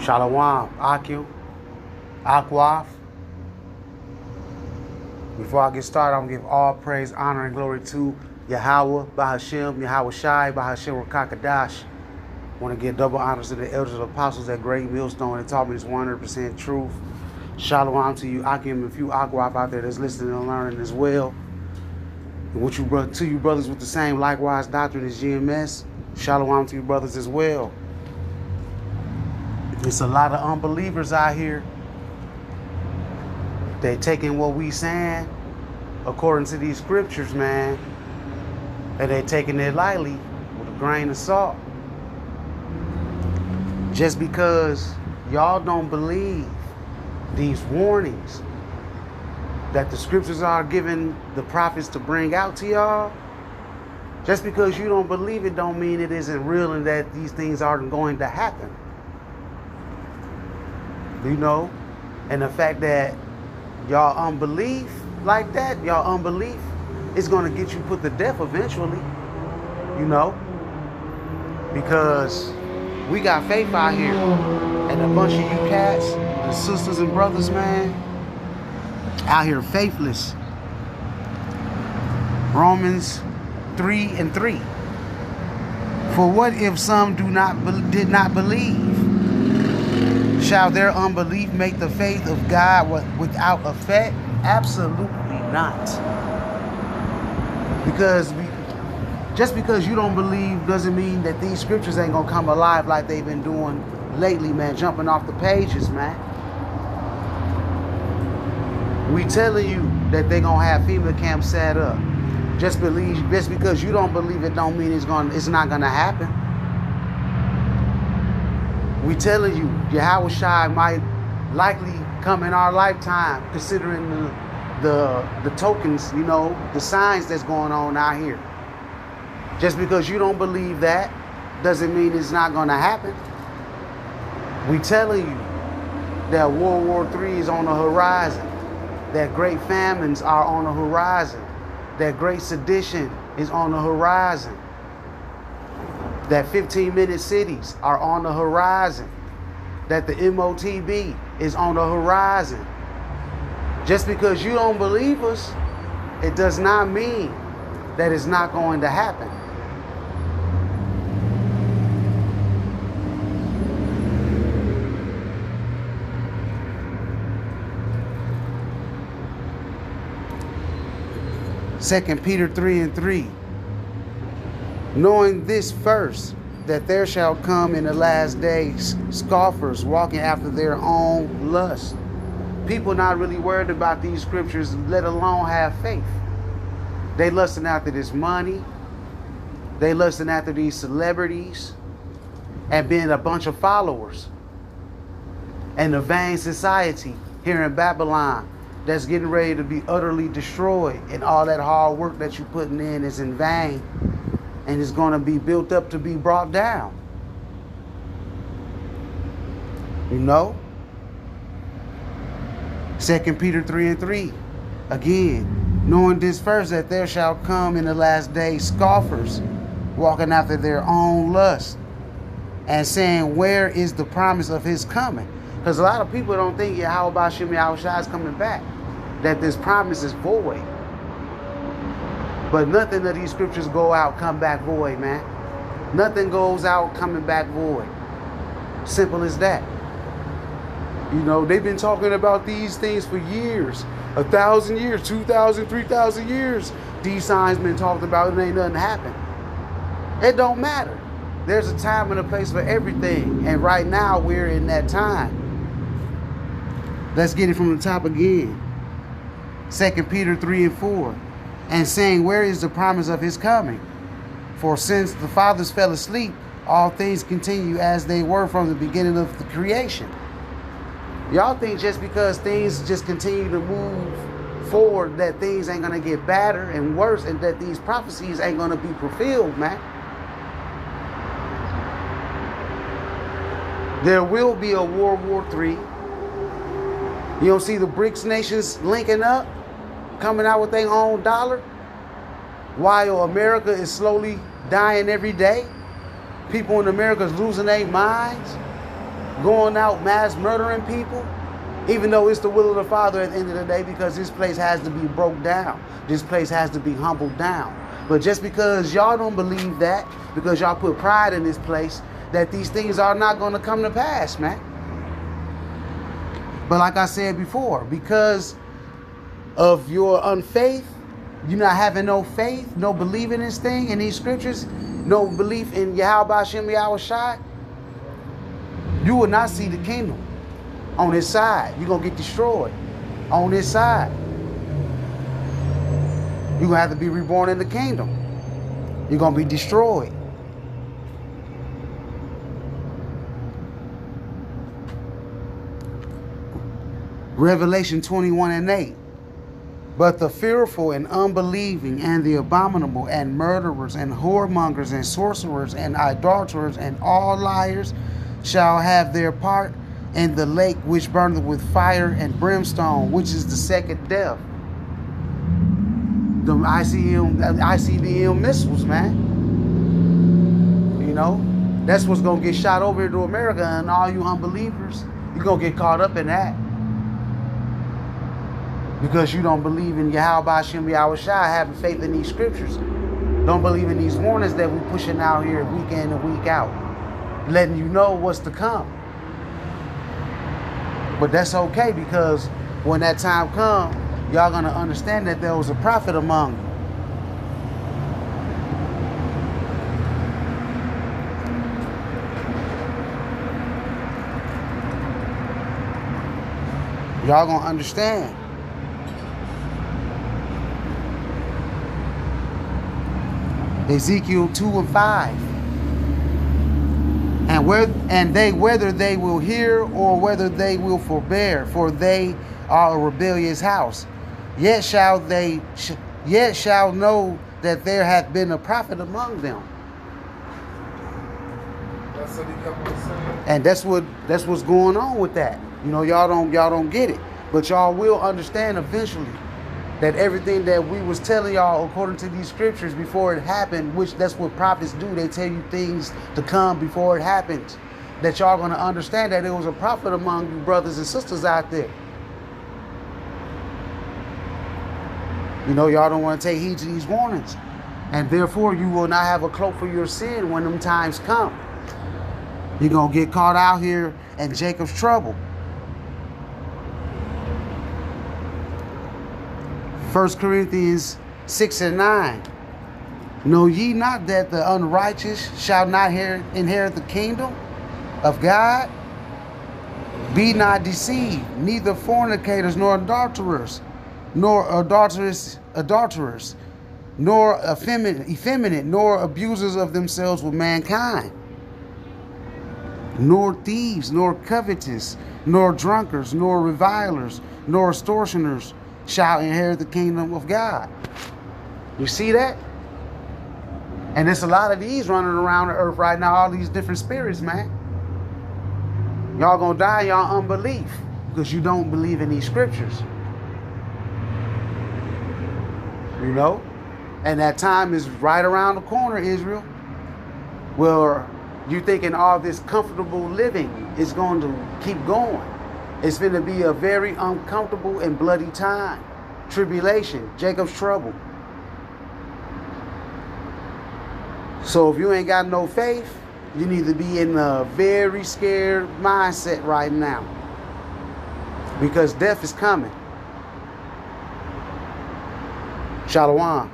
Shalom, Akim, Akwaf. Before I get started, I'm going to give all praise, honor, and glory to Yahweh, Bahashem, Yahweh Shai, Bahashem Rakakadash. I want to give double honors to the elders and apostles at Great Millstone that taught me this 100% truth. Shalom to you, Akim, and a few Akwaf out there that's listening and learning as well. And what you to you brothers with the same likewise doctrine as GMS, shalom to you brothers as well. It's a lot of unbelievers out here. They taking what we saying according to these scriptures, man, and they taking it lightly with a grain of salt. Just because y'all don't believe these warnings that the scriptures are giving the prophets to bring out to y'all, just because you don't believe it don't mean it isn't real and that these things aren't going to happen. You know, and the fact that y'all unbelief like that, y'all unbelief is going to get you put to death eventually, you know, because we got faith out here, and a bunch of you cats, the sisters and brothers, man, out here faithless. Romans 3:3. For what if some did not believe? Shall their unbelief make the faith of God without effect? Absolutely not. Because just because you don't believe doesn't mean that these scriptures ain't gonna come alive like they've been doing lately, man, jumping off the pages, man. We telling you that they gonna have FEMA camps set up. Just because you don't believe it don't mean it's not gonna happen. We telling you, Yahweh Shai might likely come in our lifetime, considering the tokens, you know, the signs that's going on out here. Just because you don't believe that doesn't mean it's not going to happen. We telling you that World War III is on the horizon, that great famines are on the horizon, that great sedition is on the horizon, that 15-minute cities are on the horizon, that the MOTB is on the horizon. Just because you don't believe us, it does not mean that it's not going to happen. Second Peter 3:3. Knowing this first, that there shall come in the last days scoffers walking after their own lust. People not really worried about these scriptures, let alone have faith. They lusting after this money. They lusting after these celebrities and being a bunch of followers. And the vain society here in Babylon that's getting ready to be utterly destroyed, and all that hard work that you're putting in is in vain. And it's going to be built up to be brought down. You know? 2 Peter 3:3. Again, knowing this first, that there shall come in the last days scoffers, walking after their own lust, and saying, where is the promise of his coming? Because a lot of people don't think Yahweh Bashim Yahweh Shai is coming back, that this promise is void. But nothing of these scriptures come back void, man. Nothing goes out coming back void. Simple as that. You know, they've been talking about these things for years. 1,000 years, 2,000, 3,000 years. These signs been talked about and ain't nothing happened. It don't matter. There's a time and a place for everything. And right now we're in that time. Let's get it from the top again. 2 Peter 3:4. And saying, where is the promise of his coming? For since the fathers fell asleep, all things continue as they were from the beginning of the creation. Y'all think just because things just continue to move forward that things ain't going to get badder and worse, and that these prophecies ain't going to be fulfilled, man. There will be a World War III. You don't see the BRICS nations linking up, coming out with their own dollar, while America is slowly dying every day. People in America is losing their minds. going out mass murdering people, even though it's the will of the Father at the end of the day, because this place has to be broke down. This place has to be humbled down. But just because y'all don't believe that, because y'all put pride in this place, that these things are not going to come to pass, man. But like I said before, because of your unfaith, you not having no faith, no belief in this thing, in these scriptures, no belief in Yahweh Hashem Yahweh Shai, you will not see the kingdom on this side. You're going to get destroyed on this side. You're going to have to be reborn in the kingdom. You're going to be destroyed. Revelation 21:8. But the fearful and unbelieving and the abominable and murderers and whoremongers and sorcerers and idolaters and all liars shall have their part in the lake which burneth with fire and brimstone, which is the second death. The ICBM missiles, man. You know, that's what's going to get shot over into America, and all you unbelievers, you're going to get caught up in that. Because you don't believe in Yahweh Hashem Yahweh Shai, having faith in these scriptures. Don't believe in these warnings that we're pushing out here week in and week out, letting you know what's to come. But that's okay, because when that time comes, y'all gonna understand that there was a prophet among you. Y'all gonna understand. Ezekiel 2:5. And they, whether they will hear or whether they will forbear, for they are a rebellious house. Yet shall know that there hath been a prophet among them. And that's what's going on with that. You know, y'all don't get it, but y'all will understand eventually that everything that we was telling y'all according to these scriptures before it happened, which that's what prophets do. They tell you things to come before it happens. That y'all gonna understand that there was a prophet among you brothers and sisters out there. You know, y'all don't want to take heed to these warnings. And therefore you will not have a cloak for your sin when them times come. You're gonna get caught out here in Jacob's trouble. 1 Corinthians 6:9. Know ye not that the unrighteous shall not inherit the kingdom of God? Be not deceived, neither fornicators, nor adulterers, nor adulterers, nor effeminate, nor abusers of themselves with mankind, nor thieves, nor covetous, nor drunkards, nor revilers, nor extortioners shall inherit the kingdom of God. You see that? And there's a lot of these running around the earth right now, all these different spirits, man. Y'all gonna die in y'all unbelief because you don't believe in these scriptures. You know? And that time is right around the corner, Israel, where you thinking all this comfortable living is going to keep going. It's going to be a very uncomfortable and bloody time. Tribulation, Jacob's trouble. So if you ain't got no faith, you need to be in a very scared mindset right now. Because death is coming. Shalom.